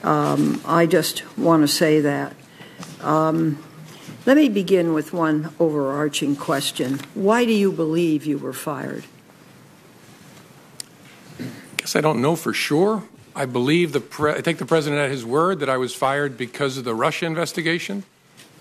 I just want to say that. Let me begin with one overarching question. Why do you believe you were fired? I guess I don't know for sure. I believe I take the president at his word that I was fired because of the Russia investigation.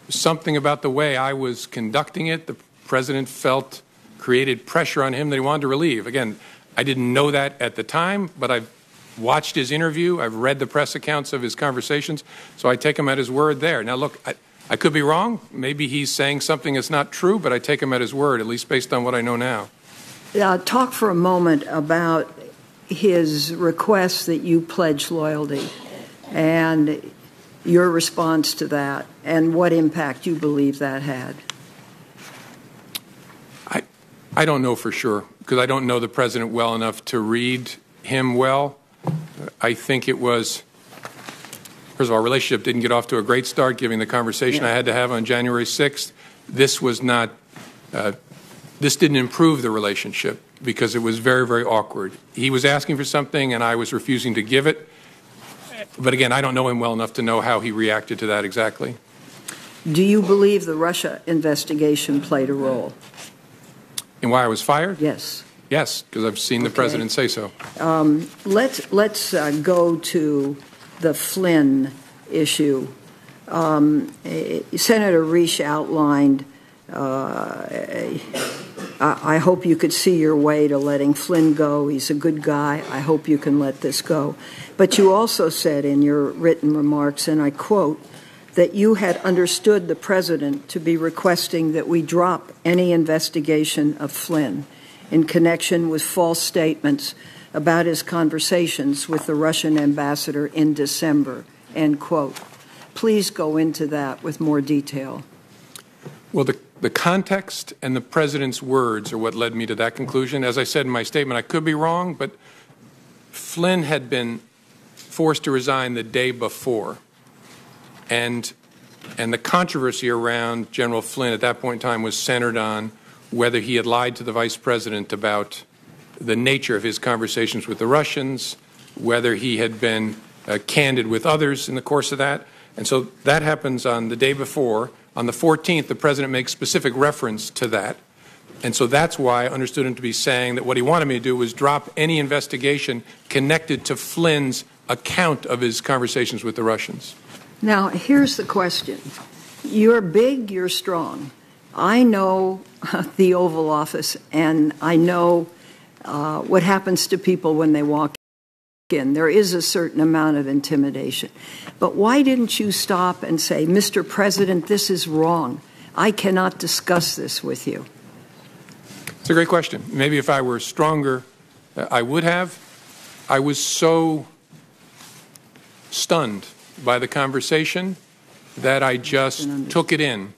Something about the way I was conducting it, the president felt created pressure on him that he wanted to relieve. Again, I didn't know that at the time, but I've watched his interview. I've read the press accounts of his conversations, so I take him at his word there. Now, look, I could be wrong. Maybe he's saying something that's not true, but I take him at his word, at least based on what I know now. Talk for a moment about his request that you pledge loyalty and your response to that and what impact you believe that had. I don't know for sure because I don't know the president well enough to read him well. I think it was, first of all, our relationship didn't get off to a great start given the conversation I had to have on January 6th. This was not, this didn't improve the relationship because it was very, very awkward. He was asking for something and I was refusing to give it. But again, I don't know him well enough to know how he reacted to that exactly. Do you believe the Russia investigation played a role? And why I was fired? Yes. Yes, because I've seen the president say so. Let's go to the Flynn issue. Senator Risch outlined, I hope you could see your way to letting Flynn go. He's a good guy. I hope you can let this go. But you also said in your written remarks, and I quote, that you had understood the president to be requesting that we drop any investigation of Flynn in connection with false statements about his conversations with the Russian ambassador in December, end quote. Please go into that with more detail. Well, the context and the president's words are what led me to that conclusion. As I said in my statement, I could be wrong, but Flynn had been forced to resign the day before. And the controversy around General Flynn at that point in time was centered on whether he had lied to the vice president about the nature of his conversations with the Russians, whether he had been candid with others in the course of that. And so that happens on the day before. On the 14th, the president makes specific reference to that. And so that's why I understood him to be saying that what he wanted me to do was drop any investigation connected to Flynn's account of his conversations with the Russians. Now, here's the question. You're big, you're strong. I know the Oval Office, and I know what happens to people when they walk in. There is a certain amount of intimidation. But why didn't you stop and say, Mr. President, this is wrong. I cannot discuss this with you? It's a great question. Maybe if I were stronger, I would have. I was so stunned by the conversation that I just took it in.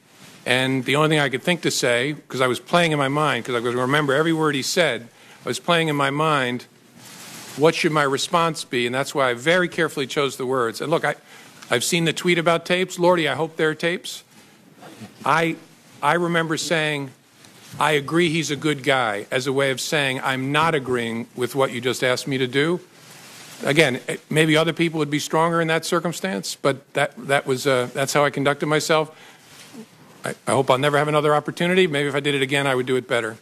And the only thing I could think to say, because I was playing in my mind, because I was going to remember every word he said, I was playing in my mind, what should my response be? And that's why I very carefully chose the words. And look, I've seen the tweet about tapes. Lordy, I hope they're tapes. I remember saying, I agree he's a good guy, as a way of saying I'm not agreeing with what you just asked me to do. Again, maybe other people would be stronger in that circumstance, but that's how I conducted myself. I hope I'll never have another opportunity. Maybe if I did it again, I would do it better.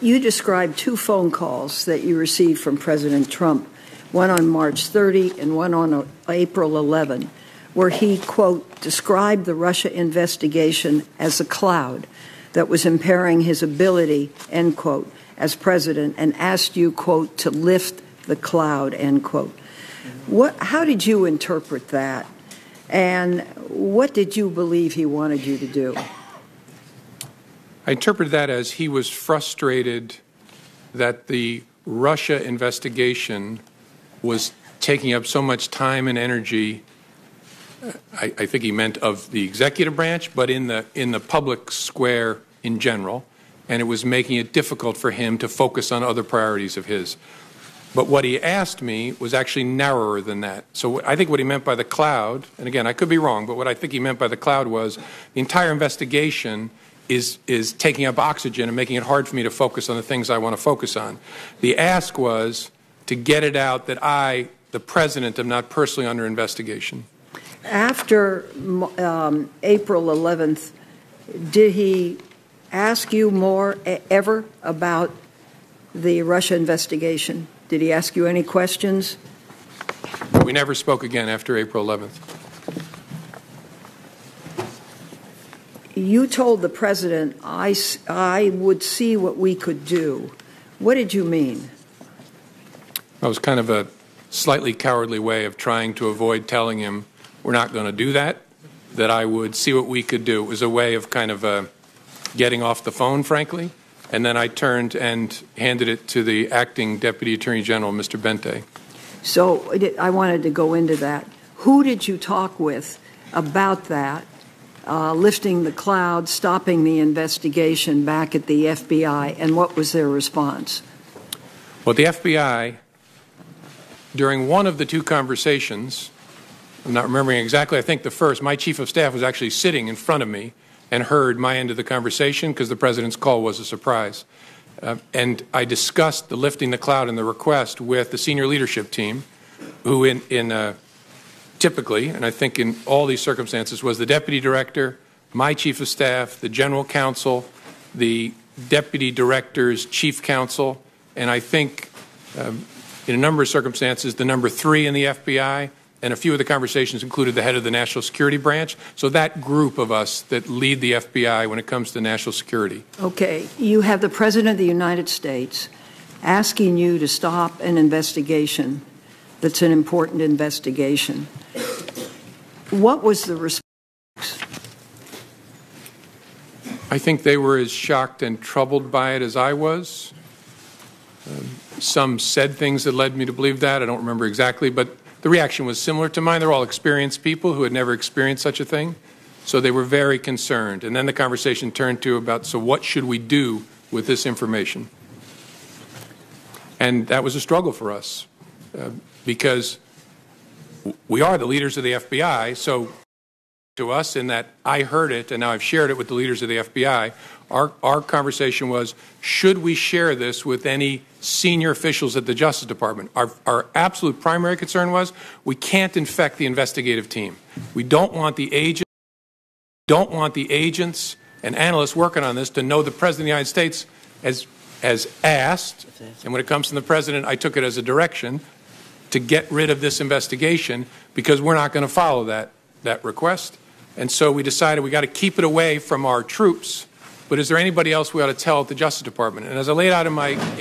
You described two phone calls that you received from President Trump, one on March 30 and one on April 11, where he, quote, described the Russia investigation as a cloud that was impairing his ability, end quote, as president, and asked you, quote, to lift the cloud, end quote. How did you interpret that? And what did you believe he wanted you to do? I interpreted that as he was frustrated that the Russia investigation was taking up so much time and energy. I think he meant of the executive branch, but in the public square in general, and it was making it difficult for him to focus on other priorities of his. But what he asked me was actually narrower than that. So I think what he meant by the cloud, and again, I could be wrong, but what I think he meant by the cloud was the entire investigation is taking up oxygen and making it hard for me to focus on the things I want to focus on. The ask was to get it out that I the president am not personally under investigation. After April 11th, did he ask you more ever about the Russia investigation? Did he ask you any questions? We never spoke again after April 11th. You told the president, I would see what we could do. What did you mean? That was kind of a slightly cowardly way of trying to avoid telling him we're not going to do that, that I would see what we could do. It was a way of kind of getting off the phone, frankly. And then I turned and handed it to the acting Deputy Attorney General, Mr. Bente. So I wanted to go into that. Who did you talk with about that, lifting the cloud, stopping the investigation back at the FBI, and what was their response? Well, the FBI, during one of the two conversations, I'm not remembering exactly, I think the first, my chief of staff was actually sitting in front of me and heard my end of the conversation because the president's call was a surprise. And I discussed the lifting the cloud and the request with the senior leadership team, who typically, and I think in all these circumstances, was the deputy director, my chief of staff, the general counsel, the deputy director's chief counsel, and I think in a number of circumstances, the number 3 in the FBI, and a few of the conversations included the head of the National Security Branch. So that group of us that lead the FBI when it comes to national security. Okay. You have the President of the United States asking you to stop an investigation that's an important investigation. What was the response? I think they were as shocked and troubled by it as I was. Some said things that led me to believe that. I don't remember exactly, but the reaction was similar to mine. They're all experienced people who had never experienced such a thing. So they were very concerned. And then the conversation turned to about, so what should we do with this information? And that was a struggle for us because we are the leaders of the FBI. So to us, in that I heard it and now I've shared it with the leaders of the FBI, our conversation was, should we share this with any senior officials at the Justice Department? Our absolute primary concern was we can't infect the investigative team. We don't want the agents and analysts working on this to know the President of the United States has asked, and when it comes from the President, I took it as a direction to get rid of this investigation because we're not going to follow that request. And so we decided we got to keep it away from our troops. But is there anybody else we ought to tell at the Justice Department? And as I laid out in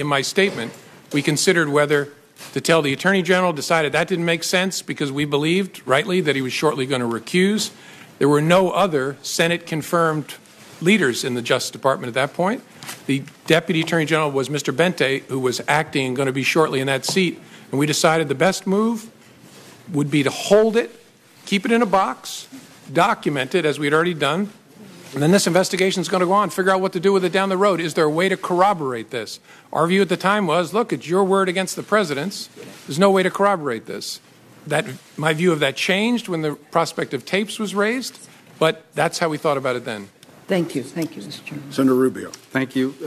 my statement, we considered whether to tell the Attorney General, decided that didn't make sense because we believed, rightly, that he was shortly going to recuse. There were no other Senate-confirmed leaders in the Justice Department at that point. The Deputy Attorney General was Mr. Bente, who was acting and going to be shortly in that seat. And we decided the best move would be to hold it, keep it in a box, document it, as we had already done, and then this investigation is going to go on, figure out what to do with it down the road. Is there a way to corroborate this? Our view at the time was, look, it's your word against the President's. There's no way to corroborate this. My view of that changed when the prospect of tapes was raised, but that's how we thought about it then. Thank you. Thank you, Mr. Chairman. Senator Rubio. Thank you.